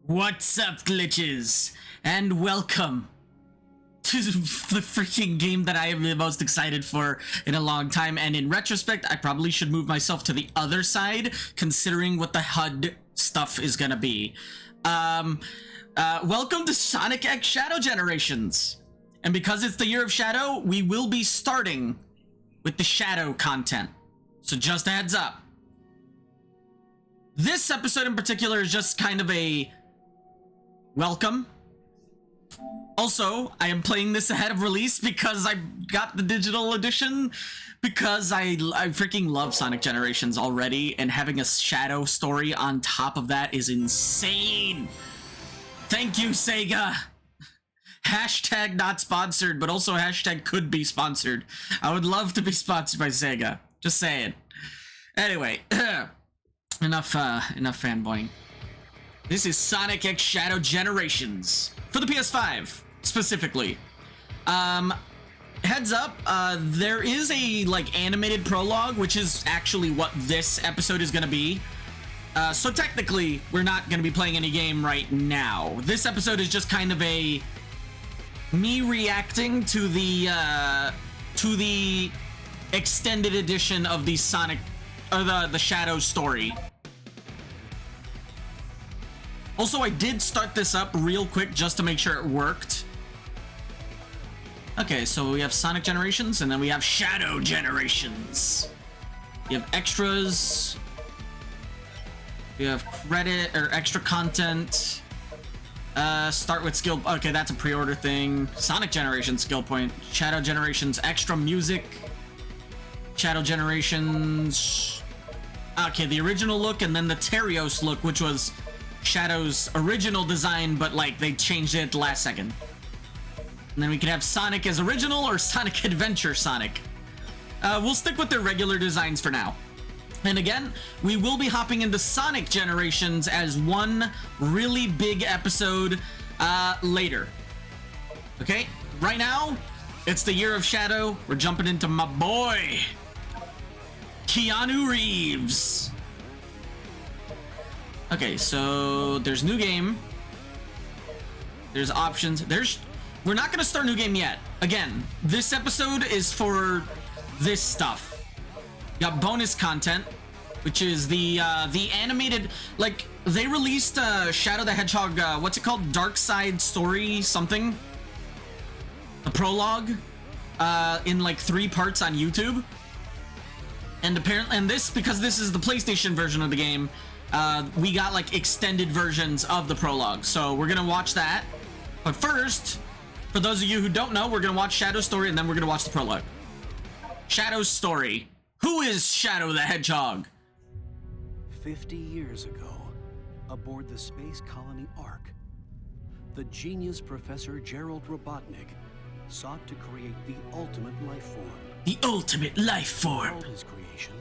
What's up, glitches? And welcome to the freaking game that I am the most excited for in a long time. And in retrospect, I probably should move myself to the other side, considering what the HUD stuff is gonna be. Welcome to Sonic X Shadow Generations. And because it's the Year of Shadow, we will be starting with the Shadow content. So just a heads up. This episode in particular is just kind of a welcome. Also, I am playing this ahead of release because I got the digital edition, because I freaking love Sonic Generations already, and having a Shadow story on top of that is insane. Thank you, Sega. Hashtag not sponsored, but also hashtag could be sponsored. I would love to be sponsored by Sega. Just saying. Anyway, enough fanboying. This is Sonic X Shadow Generations for the PS5 specifically. Heads up, there is a animated prologue, which is actually what this episode is gonna be. So technically, we're not gonna be playing any game right now. This episode is just kind of a me reacting to the extended edition of the Sonic or the Shadow story. Also, I did start this up real quick just to make sure it worked. Okay, so we have Sonic Generations, and then we have Shadow Generations. We have extras. We have credit, or extra content. Start with skill. Okay, that's a pre-order thing. Sonic Generations skill point. Shadow Generations extra music. Shadow Generations. Okay, the original look, and then the Terios look, which was Shadow's original design, but they changed it at the last second. And then we can have Sonic as original or Sonic Adventure Sonic. We'll stick with their regular designs for now. And again, we will be hopping into Sonic Generations as one really big episode later. Okay, right now, it's the Year of Shadow. We're jumping into my boy, Keanu Reeves. Okay, so there's new game. There's options. We're not gonna start new game yet. Again, this episode is for this stuff. You got bonus content, which is the animated, they released Shadow the Hedgehog, what's it called? Dark Side Story something? The prologue, in 3 parts on YouTube. And apparently, because this is the PlayStation version of the game, we got extended versions of the prologue, so we're gonna watch that. But first, for those of you who don't know, we're gonna watch Shadow's story, and then we're gonna watch the prologue. Shadow's story. Who is Shadow the Hedgehog? 50 years ago, aboard the space colony Ark, the genius Professor Gerald Robotnik sought to create the ultimate life form. The ultimate life form. Called his creation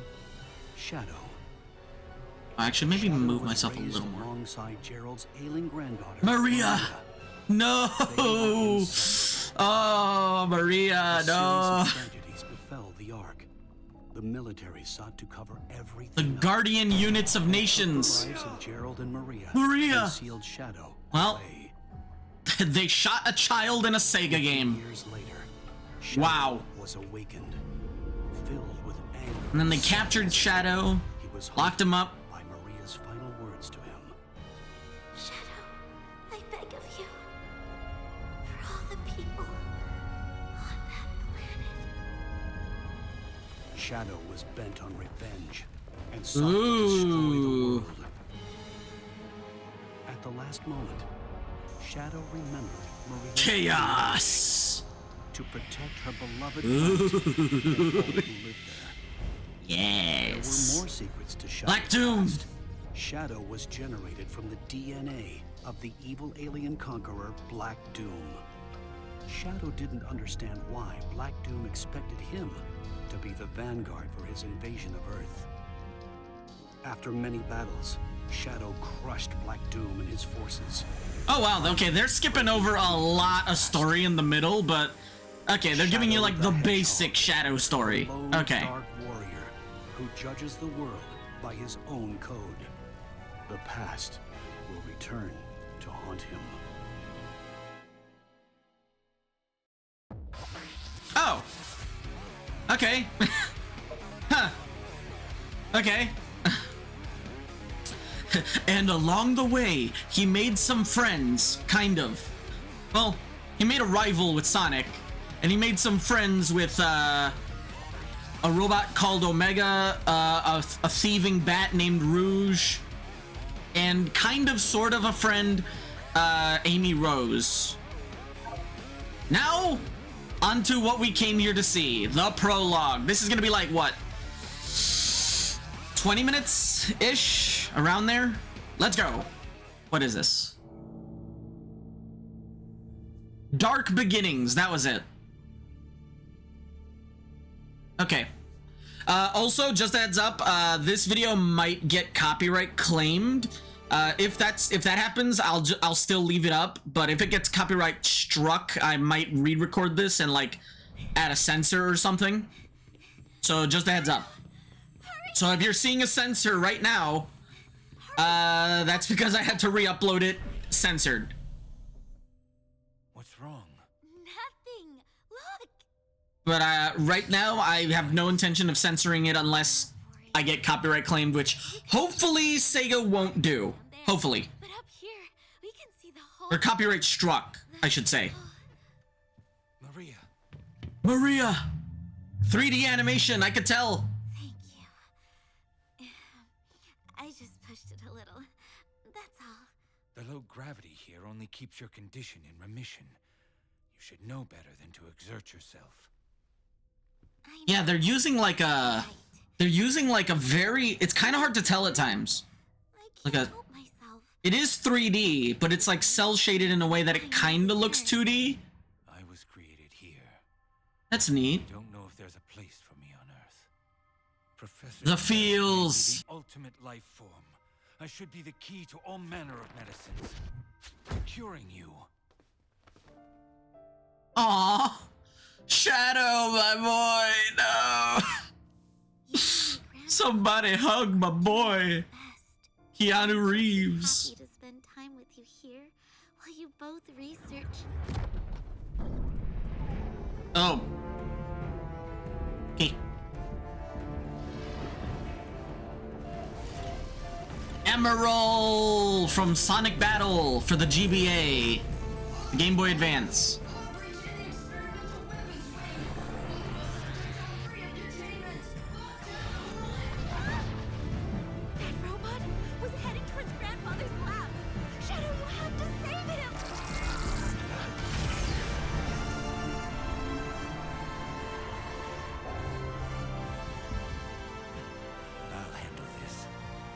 Shadow. Actually, maybe Shadow move was myself a raised little more. Alongside Gerald's ailing granddaughter, Maria! No! Oh, Maria, no! A series of tragedies befell the Ark. The military sought to cover everything. The guardian units of nations. The lives of Gerald and Maria. Concealed Shadow. Well, away. they shot a child in a Sega game. Years later, Shadow Wow. was awakened, filled with anger. And then they captured Shadow, He was locked him up. by Maria's final words to him. Shadow, I beg of you, for all the people on that planet. Shadow was bent on revenge and sought to destroy the world. At the last moment, Shadow remembered Maria's Chaos! to protect her beloved planet and all who lived there. There Yes. were more secrets to Shadow's Black Doom. past. Shadow was generated from the DNA of the evil alien conqueror Black Doom. Shadow didn't understand why Black Doom expected him to be the vanguard for his invasion of Earth. After many battles, Shadow crushed Black Doom and his forces. Oh wow, okay, they're skipping over a lot of story in the middle, but okay, they're giving you the basic Shadow story. A lone, Okay. dark warrior who judges the world by his own code. The past will return haunt him. Oh. Okay. Huh. Okay. And along the way, he made some friends, kind of. Well, he made a rival with Sonic, and he made some friends with a robot called Omega, a thieving bat named Rouge, and kind of sort of a friend, Amy Rose. Now, onto what we came here to see, the prologue. This is gonna be like, what, 20 minutes-ish? Around there? Let's go. What is this? Dark Beginnings, that was it. Okay. Also, just a heads up, this video might get copyright claimed. If that happens, I'll still leave it up, but if it gets copyright struck, I might re-record this and like add a censor or something. So just a heads up. So if you're seeing a censor right now, that's because I had to re-upload it censored. What's wrong? Nothing. Look. But right now, I have no intention of censoring it unless I get copyright claimed, which hopefully Sega won't do. Hopefully. But up here, we can see the whole. Or copyright struck, I should say. Maria. Maria! 3D animation, I could tell. Thank you. I just pushed it a little. That's all. The low gravity here only keeps your condition in remission. You should know better than to exert yourself. Yeah, they're using like a... They're using like a very... It's kind of hard to tell at times. I can't help myself. It is 3D, but it's like cell shaded in a way that it kind of looks 2D. I was created here. That's neat. I don't know if there's a place for me on Earth. Professor... The feels. The ultimate life form. I should be the key to all manner of medicines. Curing you. Aww. Shadow, my boy, no. Somebody hug my boy. Keanu Reeves. Happy to spend time with you here while you both research. Oh. Okay. Emerald from Sonic Battle for the GBA, the Game Boy Advance. That robot was heading towards Grandfather's lab. Shadow, you have to save him. I'll handle this.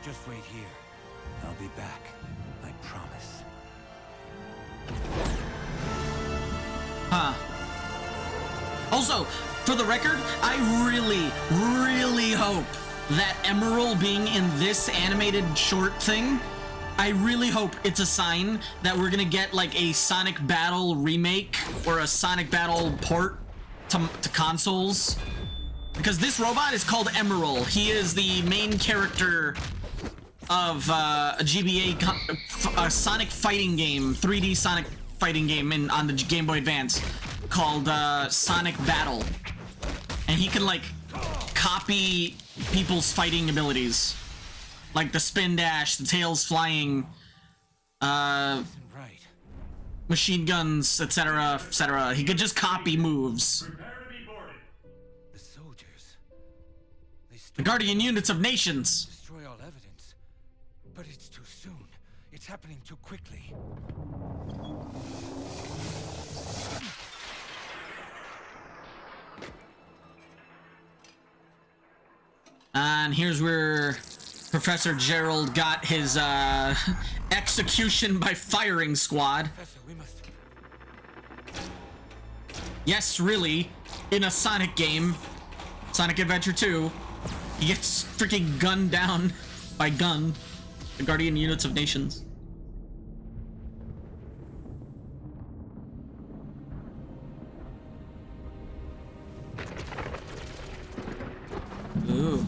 Just wait here. I'll be back. I promise. Huh. Also, for the record, I really hope that Emerald being in this animated short thing, I really hope it's a sign that we're gonna get like a Sonic Battle remake or a Sonic Battle port to consoles. Because this robot is called Emerald. He is the main character of a GBA, a Sonic fighting game, 3D Sonic fighting game on the Game Boy Advance called Sonic Battle. And he can like copy people's fighting abilities. Like the spin dash, the tails flying, Right. machine guns, etc., etc. He could just copy moves. The soldiers. They The Guardian Units of Nations. destroy all evidence. But it's too soon. It's happening too quickly. And here's where Professor Gerald got his execution by firing squad. Professor, we must... Yes, really, in a Sonic game, Sonic Adventure 2, he gets freaking gunned down by Gun, the Guardian Units of Nations. Ooh.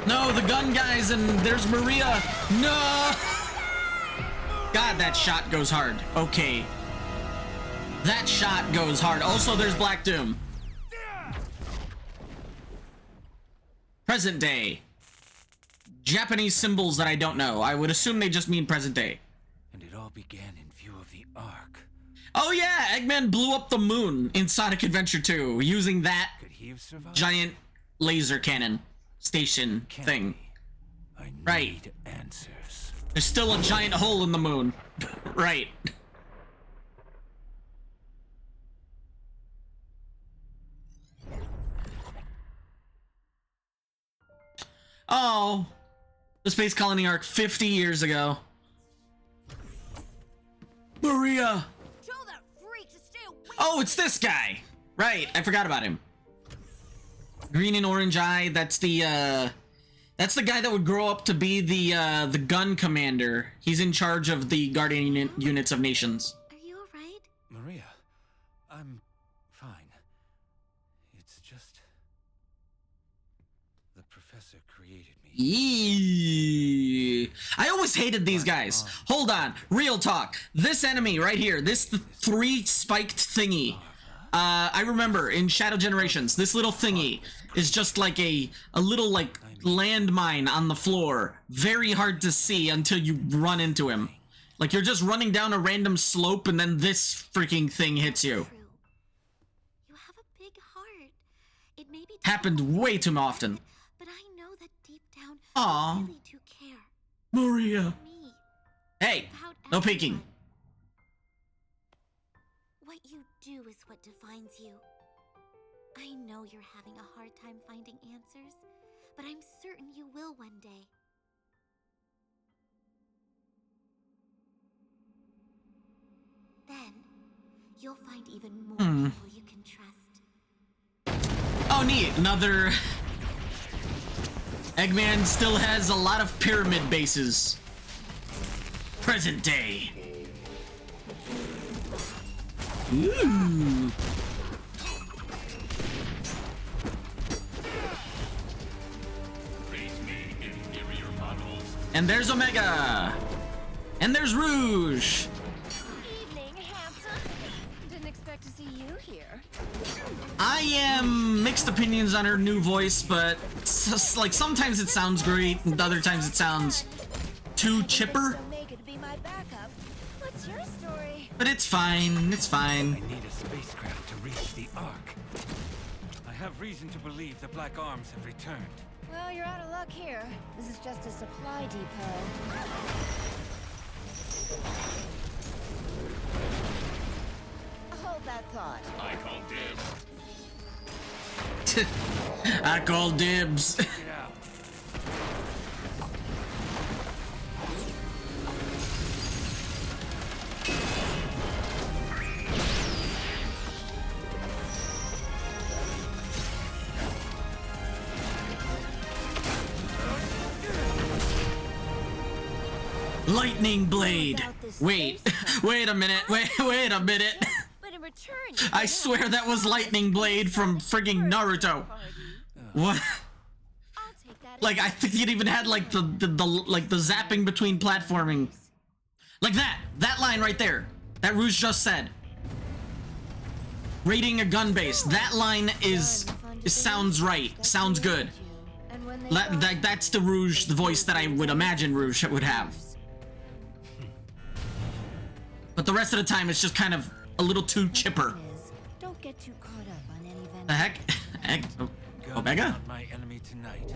No, the gun guys, and there's Maria. No! God, that shot goes hard. Okay. That shot goes hard. Also, there's Black Doom. Present day. Japanese symbols that I don't know. I would assume they just mean present day. And it all began in view of the Ark. Oh yeah, Eggman blew up the moon in Sonic Adventure 2 using that Could he have survived? giant laser cannon station thing. I need Right. answers. There's still a giant hole in the moon. Right. Oh, the Space Colony Arc 50 years ago. Maria. Tell that freak to stay away. Oh, it's this guy. Right, I forgot about him. Green and orange eye. That's the guy that would grow up to be the gun commander. He's in charge of the guardian units of nations. Are you alright? Maria, I'm fine. It's just the professor created me. Eee. I always hated these guys. Hold on, real talk. This enemy right here, this three spiked thingy. I remember in Shadow Generations, this little thingy is just like a little like landmine on the floor. Very hard to see until you run into him. Like you're just running down a random slope and then this freaking thing hits you. True. You have a big heart. It may be Happened way too often. but I know that deep down Aw. you really do care. Maria. Me. Hey, About no everyone. peeking. What you do is what defines you. I know you're having a hard time finding answers, but I'm certain you will one day. Then, you'll find even more people you can trust. Oh, neat. Another... Eggman still has a lot of pyramid bases. Present day. Ooh. And there's Omega. And there's Rouge. Evening, handsome. Didn't expect to see you here. I am mixed opinions on her new voice, but like sometimes it sounds great, and other times it sounds too chipper. Omega to be my backup. What's your story? But it's fine. It's I fine. need a spacecraft to reach the Ark. I have reason to believe the Black Arms have returned. Well, you're out of luck here. This is just a supply depot. Hold that thought. I call dibs. I call dibs. Get out. Lightning blade. Wait, wait a minute. Wait a minute. But in return, I swear that was lightning blade from frigging Naruto. What? I'll take that. Like I think it even had like the zapping between platforming. Like that line right there. That Rouge just said. Raiding a gun base. That line sounds right. Sounds good. And when they That's the Rouge, the voice that I would imagine Rouge would have. But the rest of the time, it's just kind of a little too chipper. don't get too caught up on any vendor. The heck? Omega? Not my enemy tonight.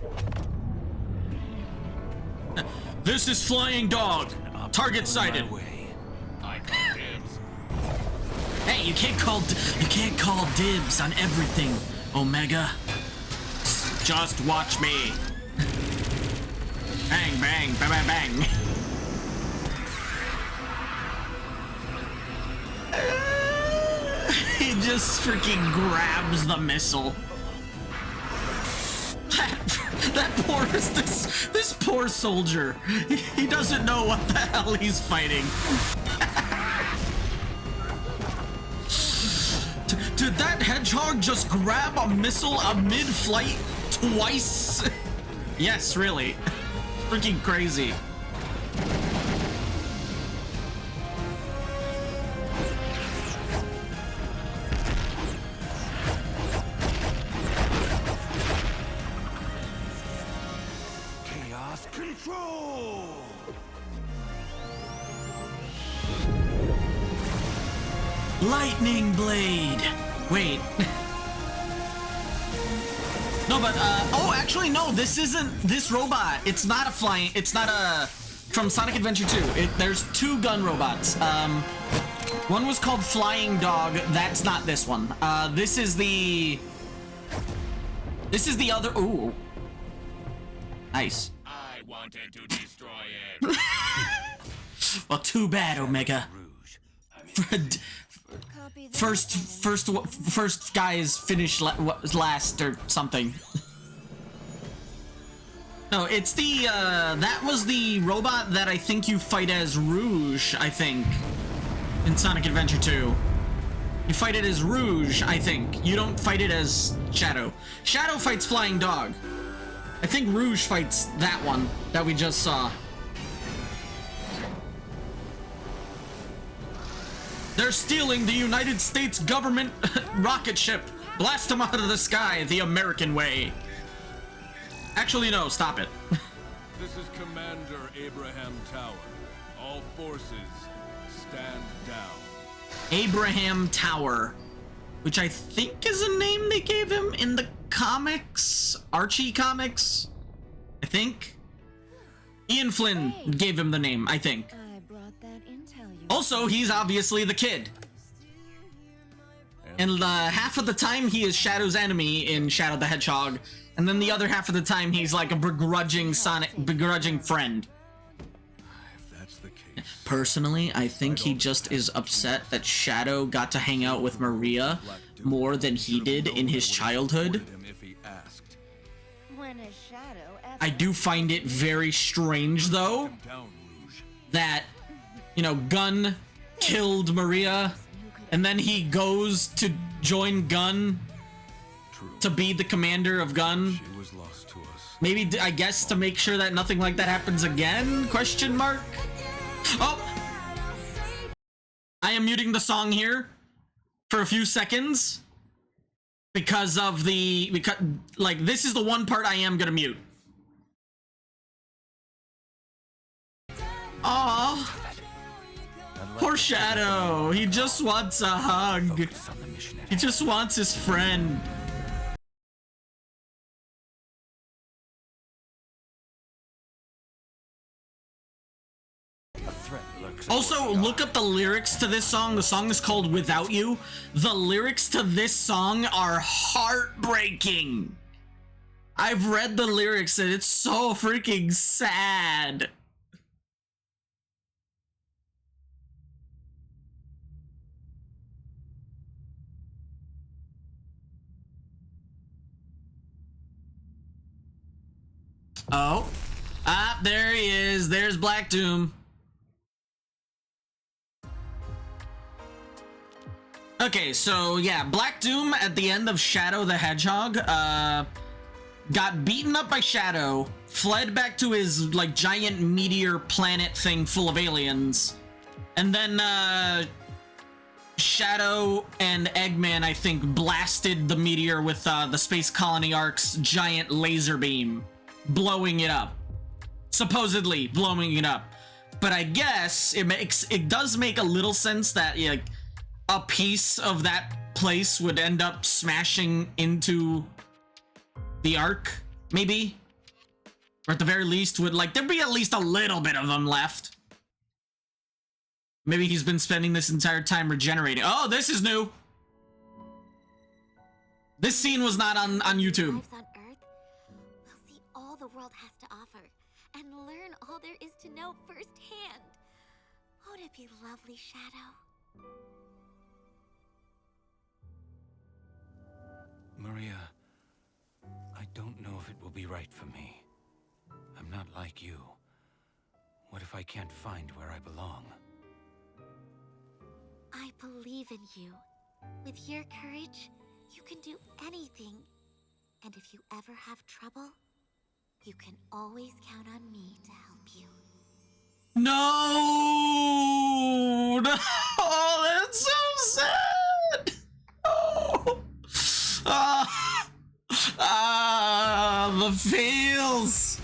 This is Flying Dog. Target On sighted. my way. I call dibs. Hey, you can't call dibs on everything, Omega. Just watch me. Bang, bang, bang, bang, bang. He just freaking grabs the missile. This poor soldier. He doesn't know what the hell he's fighting. Did that hedgehog just grab a missile mid-flight twice? Yes, really. Freaking crazy. Chaos control! Lightning blade. Wait. No, but oh, actually, no. This isn't this robot. It's not a flying. It's not a from Sonic Adventure 2. There's two gun robots. One was called Flying Dog. That's not this one. This is the other. Ooh, nice. I wanted to destroy it. Well, too bad, Omega. Copy that. First guys finish last or something. No, it's the that was the robot that I think you fight as Rouge, I think, in Sonic Adventure 2. You fight it as Rouge, I think. You don't fight it as Shadow. Shadow fights Flying Dog. I think Rouge fights that one that we just saw. They're stealing the United States government rocket ship. Blast them out of the sky the American way. Actually, no, stop it. This is Commander Abraham Tower. All forces, stand down. Abraham Tower, which I think is a name they gave him in the comics, Archie comics, I think. Ian Flynn gave him the name, I think. I brought that intel you. Also, he's obviously the kid. And half of the time he is Shadow's enemy in Shadow the Hedgehog, and then the other half of the time he's like a begrudging friend. If that's the case. Personally, I think he just is upset that Shadow got to hang out with Maria more than he did in his childhood. If he asked. When a shadow I do find it very strange, though, Down, Rouge. that, you know, Gun killed Maria, and then he goes to join Gun True. to be the commander of Gun. She was lost to us. Maybe, I guess, to make sure that nothing like that happens again? Question mark? Oh! I am muting the song here for a few seconds because of like, this is the one part I am gonna mute. Aww. Poor Shadow. He just wants a hug. Focus on the mission at He just wants his friend. a threat lurks. Also, look up the lyrics to this song. The song is called Without You. The lyrics to this song are heartbreaking. I've read the lyrics and it's so freaking sad. Oh. Ah, there he is. There's Black Doom. Okay, so yeah, Black Doom at the end of Shadow the Hedgehog, got beaten up by Shadow, fled back to his, like, giant meteor planet thing full of aliens, and then, Shadow and Eggman, I think, blasted the meteor with, the Space Colony Arc's giant laser beam, blowing it up. Supposedly blowing it up. But I guess it does make a little sense that, like, a piece of that place would end up smashing into the Ark, maybe? Or at the very least would, like, there'd be at least a little bit of them left. Maybe he's been spending this entire time regenerating. Oh, this is new! This scene was not on YouTube. Lives on Earth, we'll see all the world has to offer and learn all there is to know firsthand. Won't it be lovely, Shadow? Maria, I don't know if it will be right for me. I'm not like you. What if I can't find where I belong? I believe in you. With your courage, you can do anything. And if you ever have trouble, You can always count on me to help you. No! No! Oh, that's so sad! Oh! The feels!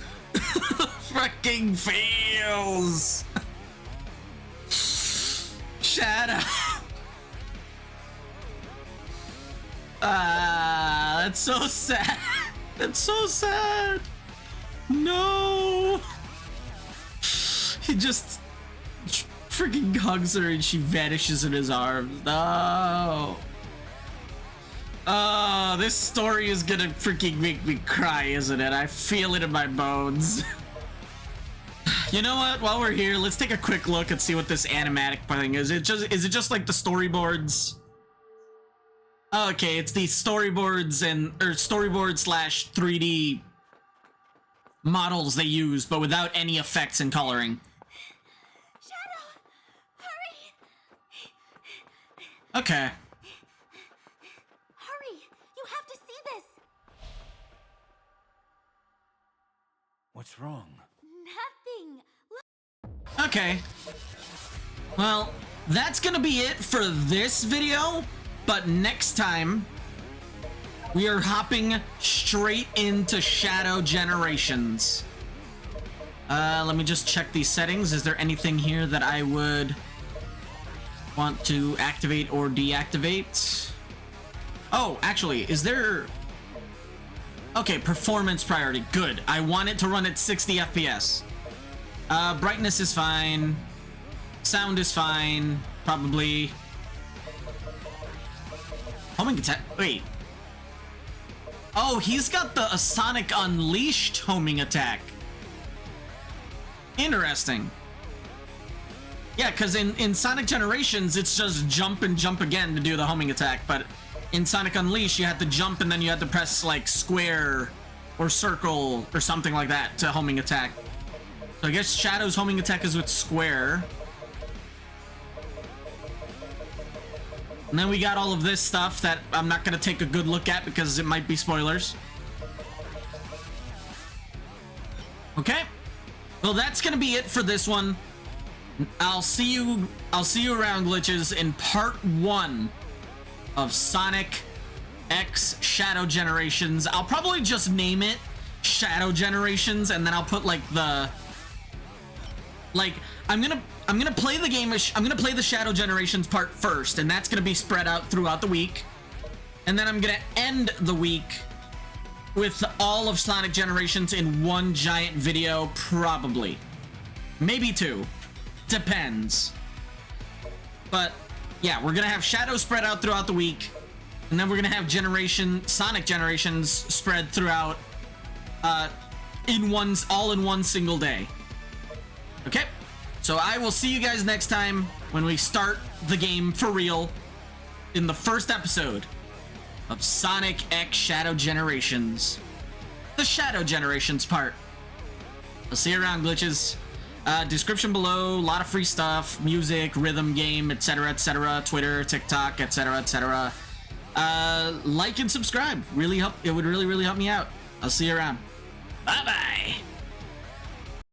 Fucking feels! Shadow! That's so sad! That's so sad! No! He just freaking hugs her and she vanishes in his arms. No! Oh, this story is gonna freaking make me cry, isn't it? I feel it in my bones. You know what? While we're here, let's take a quick look and see what this animatic thing is. Is it just like the storyboards? Okay, it's the storyboards or storyboard slash 3D models they use, but without any effects and coloring. Shadow! Hurry! Okay. Hurry! You have to see this! What's wrong? Nothing! Okay. Well, that's gonna be it for this video, but next time we are hopping straight into Shadow Generations. Let me just check these settings. Is there anything here that I would want to activate or deactivate? Oh, actually, is there... Okay, performance priority. Good. I want it to run at 60 FPS. Brightness is fine. Sound is fine. Probably. Homing attack. Wait. Oh, he's got the Sonic Unleashed homing attack. Interesting. Yeah, because in Sonic Generations, it's just jump and jump again to do the homing attack. But in Sonic Unleashed, you had to jump and then you had to press like square or circle or something like that to homing attack. So I guess Shadow's homing attack is with square. And then we got all of this stuff that I'm not going to take a good look at because it might be spoilers. Okay. Well, that's going to be it for this one. I'll see you around, glitches, in part 1 of Sonic X Shadow Generations. I'll probably just name it Shadow Generations, and then I'll put like the... Like, I'm gonna play the game. I'm gonna play the Shadow Generations part first, and that's gonna be spread out throughout the week. And then I'm gonna end the week with all of Sonic Generations in one giant video, probably, maybe 2, depends. But yeah, we're gonna have Shadow spread out throughout the week, and then we're gonna have Sonic Generations spread throughout, all in one single day. Okay, so I will see you guys next time when we start the game for real in the first episode of Sonic X Shadow Generations. The Shadow Generations part. I'll see you around, glitches. Description below, a lot of free stuff, music, rhythm game, etc., Twitter, TikTok, etc. Like and subscribe. It would really help me out. I'll see you around. Bye-bye.